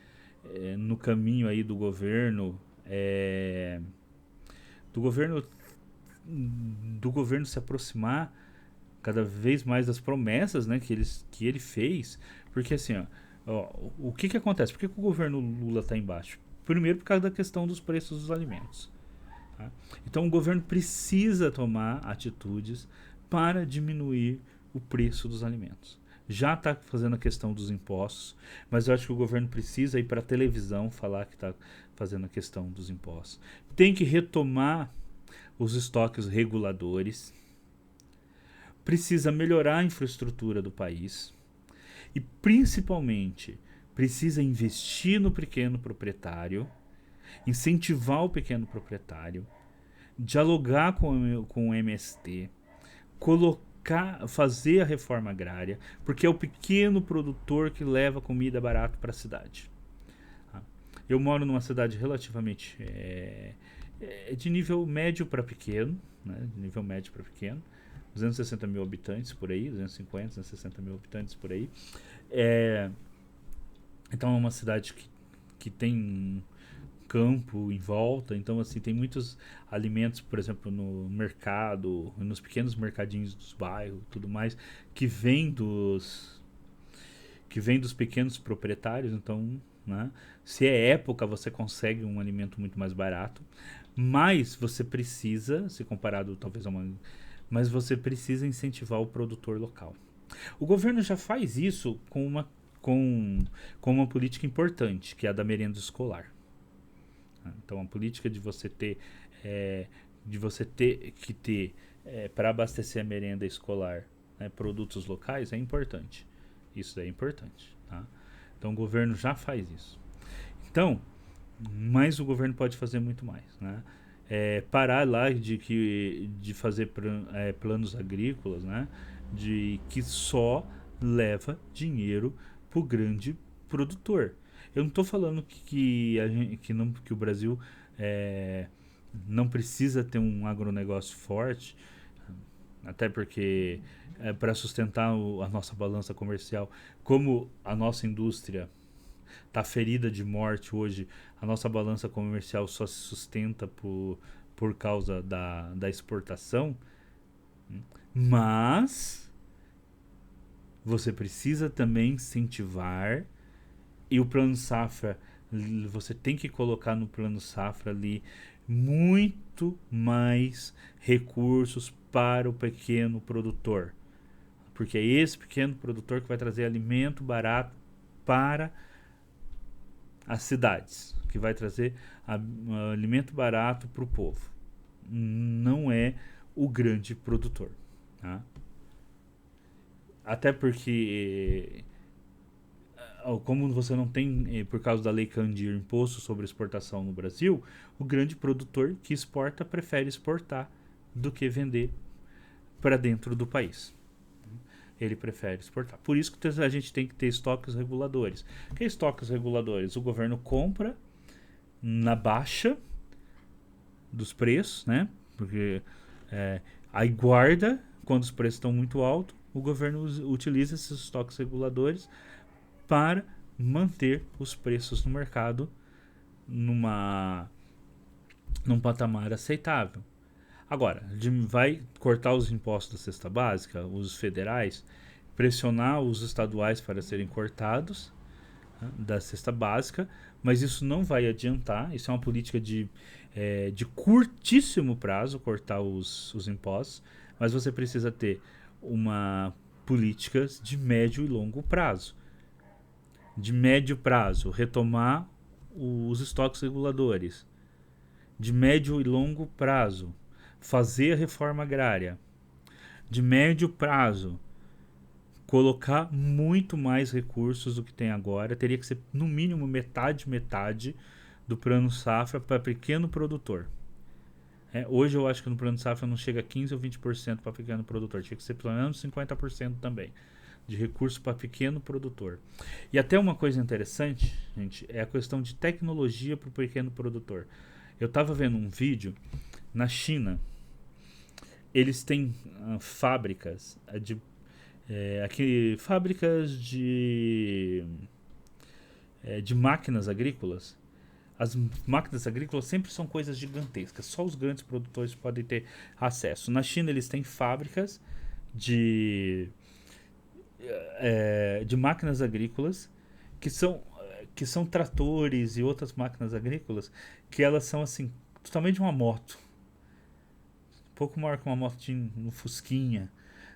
no caminho aí do governo, do governo do governo se aproximar cada vez mais das promessas, né, que ele fez, porque assim, o que acontece? Por que o governo Lula está embaixo? Primeiro por causa da questão dos preços dos alimentos. Tá? Então o governo precisa tomar atitudes para diminuir o preço dos alimentos. Já está fazendo a questão dos impostos, mas eu acho que o governo precisa ir para a televisão falar que está fazendo a questão dos impostos. Tem que retomar os estoques reguladores, precisa melhorar a infraestrutura do país e, principalmente, precisa investir no pequeno proprietário, incentivar o pequeno proprietário, dialogar com o MST, fazer a reforma agrária, porque é o pequeno produtor que leva comida barata para a cidade. Eu moro numa cidade relativamente de nível médio para pequeno, né? De nível médio para pequeno, 260 mil habitantes por aí, 250, 260 mil habitantes por aí. Então é uma cidade que tem campo em volta, então assim tem muitos alimentos, por exemplo, no mercado, nos pequenos mercadinhos dos bairros, tudo mais, que vem dos pequenos proprietários. Então, né, se é época, você consegue um alimento muito mais barato, mas você precisa, se comparado talvez a mas você precisa incentivar o produtor local. O governo já faz isso com uma política importante, que é a da merenda escolar. Então a política de você ter que ter para abastecer a merenda escolar, né, produtos locais é importante. Isso é importante. Tá? Então o governo já faz isso. Então, mas o governo pode fazer muito mais. Né? Parar lá de fazer planos agrícolas, né, de que só leva dinheiro para o grande produtor. Eu não estou falando que o Brasil não precisa ter um agronegócio forte, até porque para sustentar a nossa balança comercial, como a nossa indústria está ferida de morte hoje, a nossa balança comercial só se sustenta por causa da exportação, mas você precisa também incentivar, e o Plano Safra Você tem que colocar no plano safra ali muito mais recursos para o pequeno produtor, porque é esse pequeno produtor que vai trazer alimento barato para as cidades, que vai trazer alimento barato para o povo. Não é o grande produtor, tá? Até porque, como você não tem, por causa da Lei Candir, imposto sobre exportação no Brasil, o grande produtor que exporta prefere exportar do que vender para dentro do país. Ele prefere exportar. Por isso que a gente tem que ter estoques reguladores. O que é estoques reguladores? O governo compra na baixa dos preços, né? Porque aí guarda quando os preços estão muito altos. O governo utiliza esses estoques reguladores para manter os preços no mercado num patamar aceitável. Agora, vai cortar os impostos da cesta básica, os federais, pressionar os estaduais para serem cortados, né, da cesta básica, mas isso não vai adiantar. Isso é uma política de curtíssimo prazo, cortar os impostos, mas você precisa ter uma políticas de médio e longo prazo. De médio prazo, retomar os estoques reguladores. De médio e longo prazo, fazer a reforma agrária. De médio prazo, colocar muito mais recursos do que tem agora. Teria que ser no mínimo metade do plano safra para pequeno produtor. Hoje eu acho que no plano safra não chega a 15 ou 20% para pequeno produtor. Tinha que ser pelo menos 50% também de recurso para pequeno produtor. E até uma coisa interessante, gente, é a questão de tecnologia para o pequeno produtor. Eu estava vendo um vídeo na China. Eles têm fábricas fábricas de máquinas agrícolas. As máquinas agrícolas sempre são coisas gigantescas. Só os grandes produtores podem ter acesso. Na China eles têm fábricas de máquinas agrícolas que são tratores e outras máquinas agrícolas que elas são assim, totalmente uma moto. Um pouco maior que uma motinha no Fusquinha.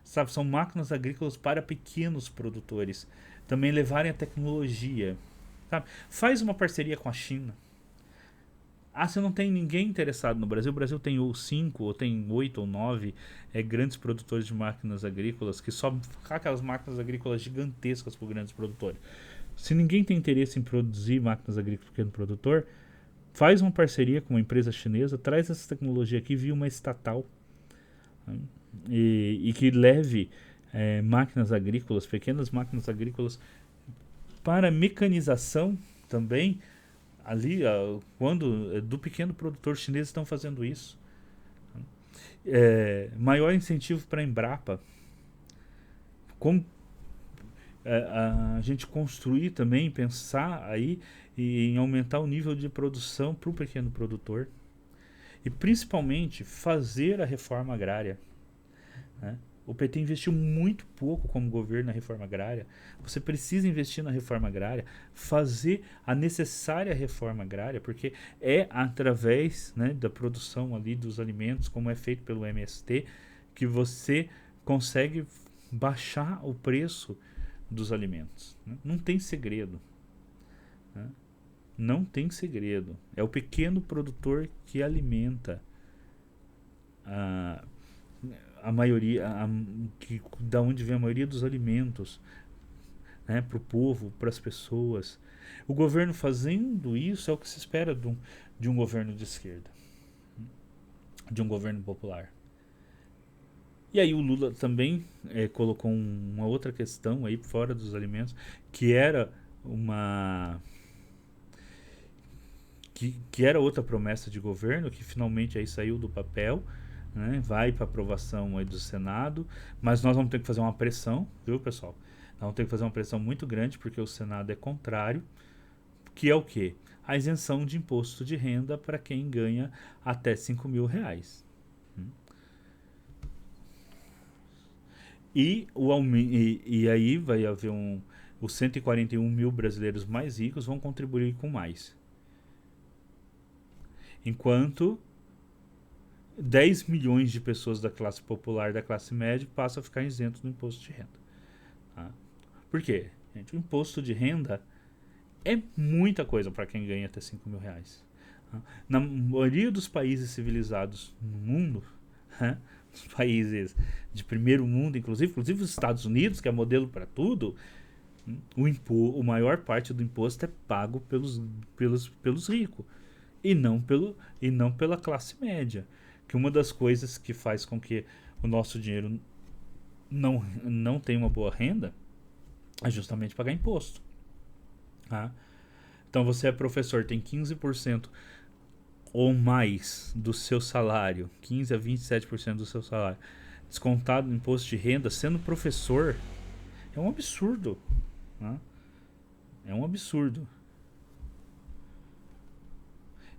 Sabe, são máquinas agrícolas para pequenos produtores. Também levarem a tecnologia. Sabe? Faz uma parceria com a China. Você não tem ninguém interessado no Brasil. O Brasil tem ou 5, ou tem 8 ou 9 grandes produtores de máquinas agrícolas, que só aquelas máquinas agrícolas gigantescas para os grandes produtores. Se ninguém tem interesse em produzir máquinas agrícolas para o pequeno produtor, faz uma parceria com uma empresa chinesa, traz essa tecnologia aqui via uma estatal, e que leve máquinas agrícolas, pequenas máquinas agrícolas, para mecanização também. Ali, quando do pequeno produtor chinês estão fazendo isso. Maior incentivo para a Embrapa. Como a gente construir também, pensar aí em aumentar o nível de produção para o pequeno produtor. E principalmente fazer a reforma agrária. Né? O PT investiu muito pouco como governo na reforma agrária. Você precisa investir na reforma agrária, fazer a necessária reforma agrária, porque é através, né, da produção ali dos alimentos, como é feito pelo MST, que você consegue baixar o preço dos alimentos. Né? Não tem segredo. Né? Não tem segredo. É o pequeno produtor que alimenta a maioria, da onde vem a maioria dos alimentos, né, para o povo, para as pessoas. O governo fazendo isso é o que se espera de um governo de esquerda, de um governo popular. E aí o Lula também colocou uma outra questão aí fora dos alimentos, que era que era outra promessa de governo, que finalmente aí saiu do papel, né, vai para aprovação aí do Senado, mas nós vamos ter que fazer uma pressão, viu, pessoal? Nós vamos ter que fazer uma pressão muito grande, porque o Senado é contrário, que é o quê? A isenção de imposto de renda para quem ganha até R$ 5.000. E aí vai haver os 141 mil brasileiros mais ricos vão contribuir com mais. Enquanto 10 milhões de pessoas da classe popular, da classe média, passam a ficar isentos do imposto de renda. Tá? Por quê? Gente, o imposto de renda é muita coisa para quem ganha até 5 mil reais. Tá? Na maioria dos países civilizados no mundo, os países de primeiro mundo, inclusive os Estados Unidos, que é modelo para tudo, a maior parte do imposto é pago pelos ricos e não pela classe média. Que uma das coisas que faz com que o nosso dinheiro não tenha uma boa renda é justamente pagar imposto. Tá? Então você é professor, tem 15% ou mais do seu salário, 15 a 27% do seu salário, descontado no imposto de renda, sendo professor, é um absurdo. Tá? É um absurdo.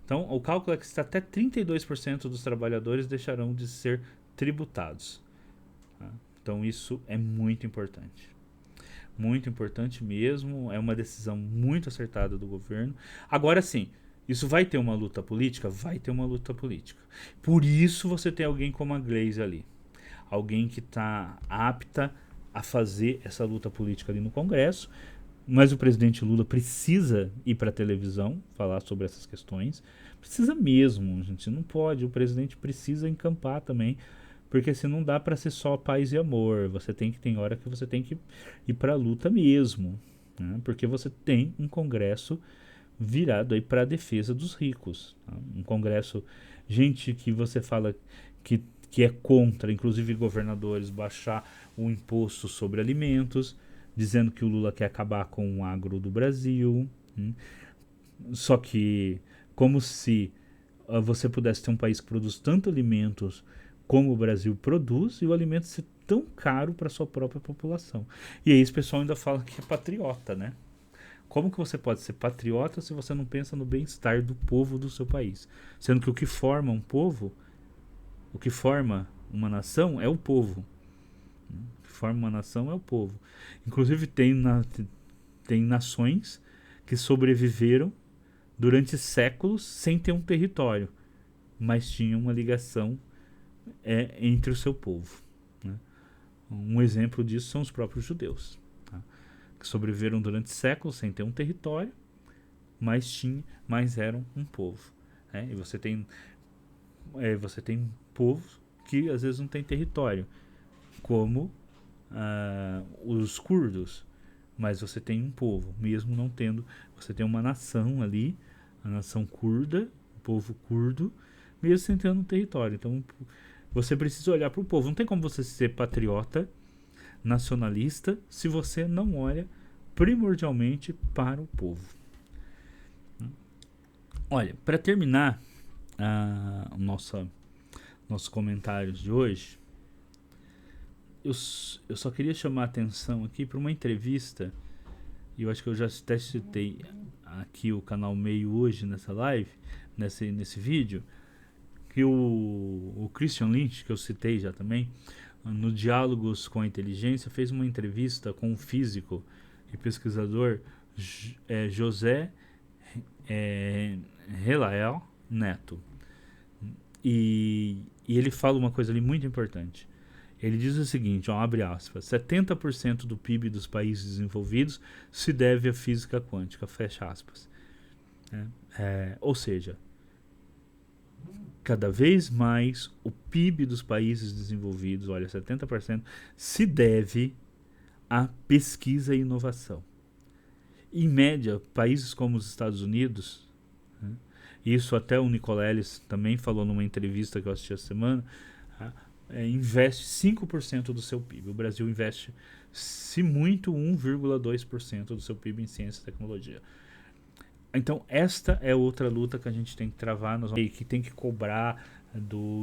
Então, o cálculo é que até 32% dos trabalhadores deixarão de ser tributados. Tá? Então, isso é muito importante. Muito importante mesmo. É uma decisão muito acertada do governo. Agora sim, isso vai ter uma luta política? Vai ter uma luta política. Por isso você tem alguém como a Gleisi ali. Alguém que está apta a fazer essa luta política ali no Congresso. Mas o presidente Lula precisa ir para a televisão falar sobre essas questões. Precisa mesmo, gente. Não pode. O presidente precisa encampar também. Porque se não dá para ser só paz e amor. Tem hora que você tem que ir para a luta mesmo. Né? Porque você tem um Congresso virado aí para a defesa dos ricos. Tá? Um Congresso, gente que você fala que é contra, inclusive governadores, baixar o imposto sobre alimentos, dizendo que o Lula quer acabar com o agro do Brasil. Só que, como se você pudesse ter um país que produz tanto alimentos como o Brasil produz, e o alimento ser tão caro para sua própria população. E aí esse pessoal ainda fala que é patriota, né? Como que você pode ser patriota se você não pensa no bem-estar do povo do seu país? Sendo que o que forma um povo, o que forma uma nação é o povo. Forma uma nação é o povo. Inclusive tem nações que sobreviveram durante séculos sem ter um território, mas tinham uma ligação entre o seu povo. Né? Um exemplo disso são os próprios judeus, tá? Que sobreviveram durante séculos sem ter um território, mas eram um povo. Né? E você tem povos que às vezes não tem território, como os curdos, mas você tem um povo, mesmo não tendo, você tem uma nação ali, a nação curda, o povo curdo, mesmo sem ter um território. Então você precisa olhar para o povo. Não tem como você ser patriota, nacionalista, se você não olha primordialmente para o povo. Olha, para terminar nossos comentários de hoje, eu só queria chamar a atenção aqui para uma entrevista, e eu acho que eu já até citei aqui o canal Meio hoje nessa live, nesse vídeo, que o Christian Lynch, que eu citei já também, no Diálogos com a Inteligência, fez uma entrevista com o físico e pesquisador José Relael Neto. E ele fala uma coisa ali muito importante. Ele diz o seguinte, abre aspas, 70% do PIB dos países desenvolvidos se deve à física quântica, fecha aspas. Ou seja, cada vez mais o PIB dos países desenvolvidos, olha, 70%, se deve à pesquisa e inovação. Em média, países como os Estados Unidos, isso até o Nicoleles também falou numa entrevista que eu assisti essa semana, investe 5% do seu PIB. O Brasil investe, se muito, 1,2% do seu PIB em ciência e tecnologia. Então esta é outra luta que a gente tem que travar, que tem que cobrar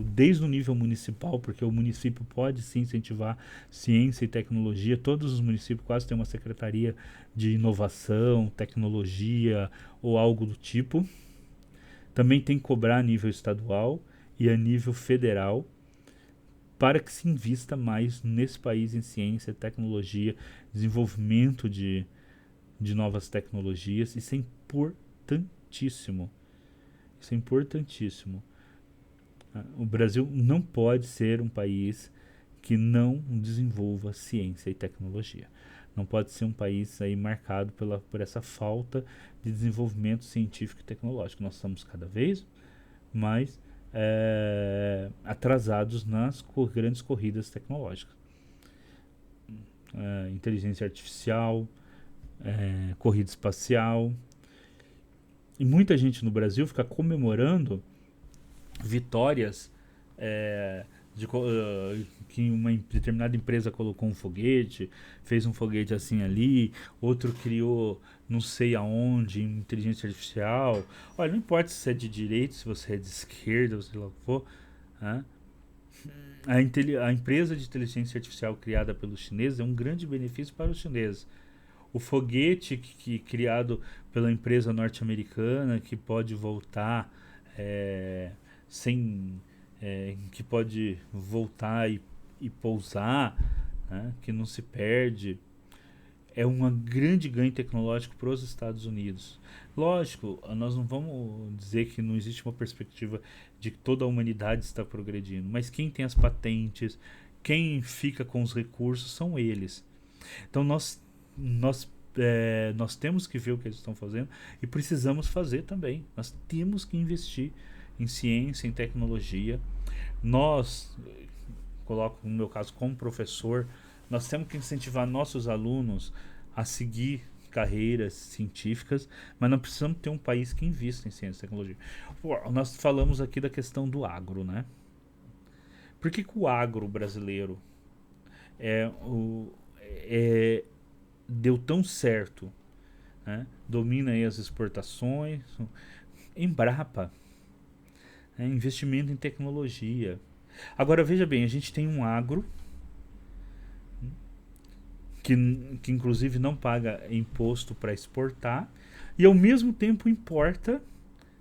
desde o nível municipal, porque o município pode sim incentivar ciência e tecnologia. Todos os municípios quase têm uma secretaria de inovação, tecnologia ou algo do tipo. Também tem que cobrar a nível estadual e a nível federal, para que se invista mais nesse país em ciência, tecnologia, desenvolvimento de de novas tecnologias. Isso é importantíssimo. Isso é importantíssimo. O Brasil não pode ser um país que não desenvolva ciência e tecnologia. Não pode ser um país aí marcado por essa falta de desenvolvimento científico e tecnológico. Nós estamos cada vez mais atrasados nas grandes corridas tecnológicas. Inteligência artificial, corrida espacial. E muita gente no Brasil fica comemorando vitórias que uma determinada empresa colocou um foguete, fez um foguete assim ali, outro criou não sei aonde, inteligência artificial. Olha, não importa se você é de direita, se você é de esquerda, se lá o que for, né? A empresa de inteligência artificial criada pelos chineses é um grande benefício para os chineses. O foguete criado pela empresa norte-americana, que pode voltar que pode voltar e pousar, né, que não se perde, é um grande ganho tecnológico para os Estados Unidos. Lógico, nós não vamos dizer que não existe uma perspectiva de que toda a humanidade está progredindo, mas quem tem as patentes, quem fica com os recursos são eles. Então nós temos que ver o que eles estão fazendo e precisamos fazer também. Nós temos que investir em ciência, em tecnologia. Nós, coloco no meu caso como professor, nós temos que incentivar nossos alunos a seguir carreiras científicas, mas nós precisamos ter um país que invista em ciência e tecnologia. Nós falamos aqui da questão do agro, né? Por que o agro brasileiro deu tão certo, né? Domina aí as exportações, Embrapa, investimento em tecnologia. Agora veja bem, a gente tem um agro que inclusive não paga imposto para exportar e ao mesmo tempo importa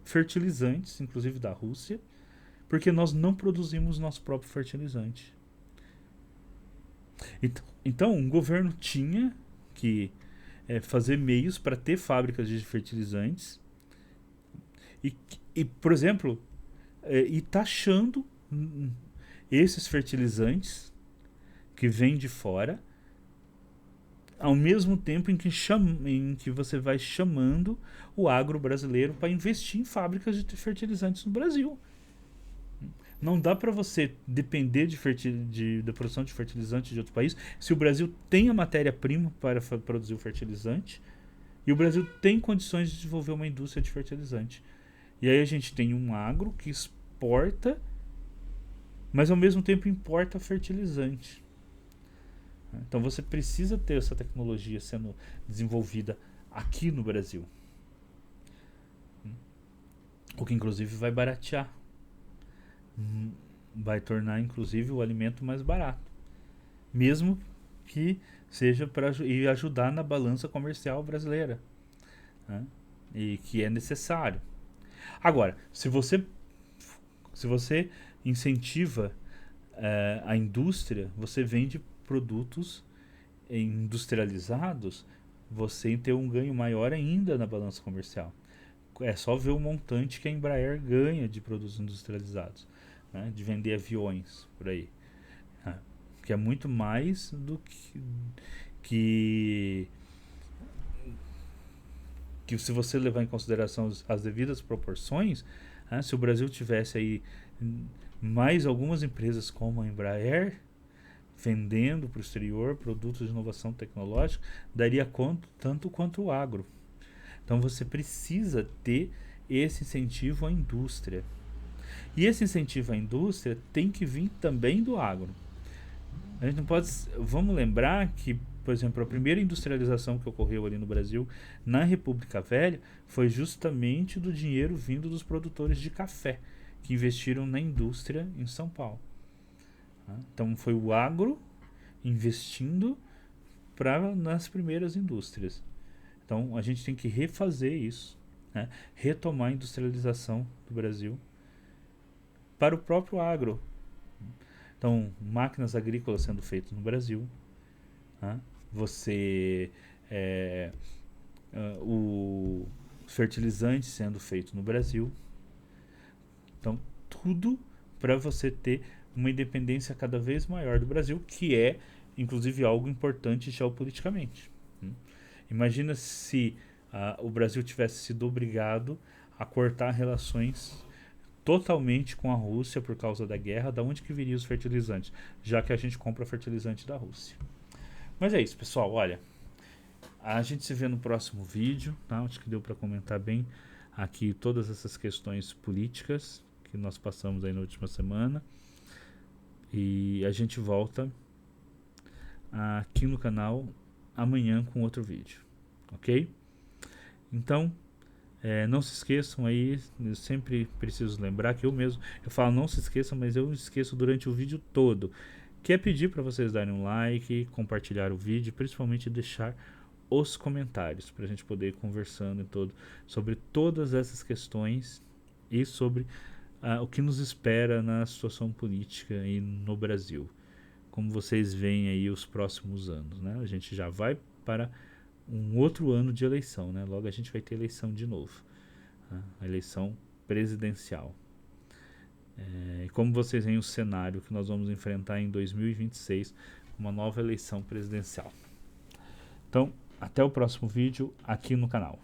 fertilizantes, inclusive da Rússia, porque nós não produzimos nosso próprio fertilizante. Então o governo tinha que fazer meios para ter fábricas de fertilizantes e por exemplo, e taxando esses fertilizantes que vêm de fora, ao mesmo tempo em que você vai chamando o agro brasileiro para investir em fábricas de fertilizantes no Brasil. Não dá para você depender da produção de fertilizantes de outro país se o Brasil tem a matéria-prima para produzir o fertilizante e o Brasil tem condições de desenvolver uma indústria de fertilizante. E aí a gente tem um agro que exporta, mas ao mesmo tempo importa fertilizante. Então você precisa ter essa tecnologia sendo desenvolvida aqui no Brasil. O que inclusive vai baratear. Vai tornar inclusive o alimento mais barato. Mesmo que seja para ajudar na balança comercial brasileira. Né? E que é necessário. Agora, se você incentiva a indústria, você vende produtos industrializados, você tem um ganho maior ainda na balança comercial. É só ver o montante que a Embraer ganha de produtos industrializados, né, de vender aviões por aí, né, que é muito mais do que se você levar em consideração as devidas proporções, né, se o Brasil tivesse aí mais algumas empresas como a Embraer vendendo para o exterior produtos de inovação tecnológica, daria tanto quanto o agro. Então você precisa ter esse incentivo à indústria. E esse incentivo à indústria tem que vir também do agro. A gente não pode. Vamos lembrar que, por exemplo, a primeira industrialização que ocorreu ali no Brasil, na República Velha, foi justamente do dinheiro vindo dos produtores de café, que investiram na indústria em São Paulo. Então foi o agro investindo nas primeiras indústrias. Então a gente tem que refazer isso, né? Retomar a industrialização do Brasil para o próprio agro. Então, máquinas agrícolas sendo feitas no Brasil, né? Você o fertilizante sendo feito no Brasil. Então, tudo para você ter uma independência cada vez maior do Brasil, que é, inclusive, algo importante geopoliticamente. Imagina se o Brasil tivesse sido obrigado a cortar relações totalmente com a Rússia por causa da guerra. Da onde que viriam os fertilizantes? Já que a gente compra fertilizante da Rússia. Mas é isso, pessoal. Olha, a gente se vê no próximo vídeo, tá? Acho que deu para comentar bem aqui todas essas questões políticas que nós passamos aí na última semana. E a gente volta aqui no canal amanhã com outro vídeo, ok? Então, não se esqueçam aí, eu sempre preciso lembrar que eu falo não se esqueçam, mas eu esqueço durante o vídeo todo, que é pedir para vocês darem um like, compartilhar o vídeo, principalmente deixar os comentários, para a gente poder ir conversando sobre todas essas questões e sobre o que nos espera na situação política aí no Brasil. Como vocês veem aí os próximos anos, né? A gente já vai para um outro ano de eleição, né? Logo a gente vai ter eleição de novo, né? A eleição presidencial. E como vocês veem o cenário que nós vamos enfrentar em 2026, uma nova eleição presidencial. Então, até o próximo vídeo aqui no canal.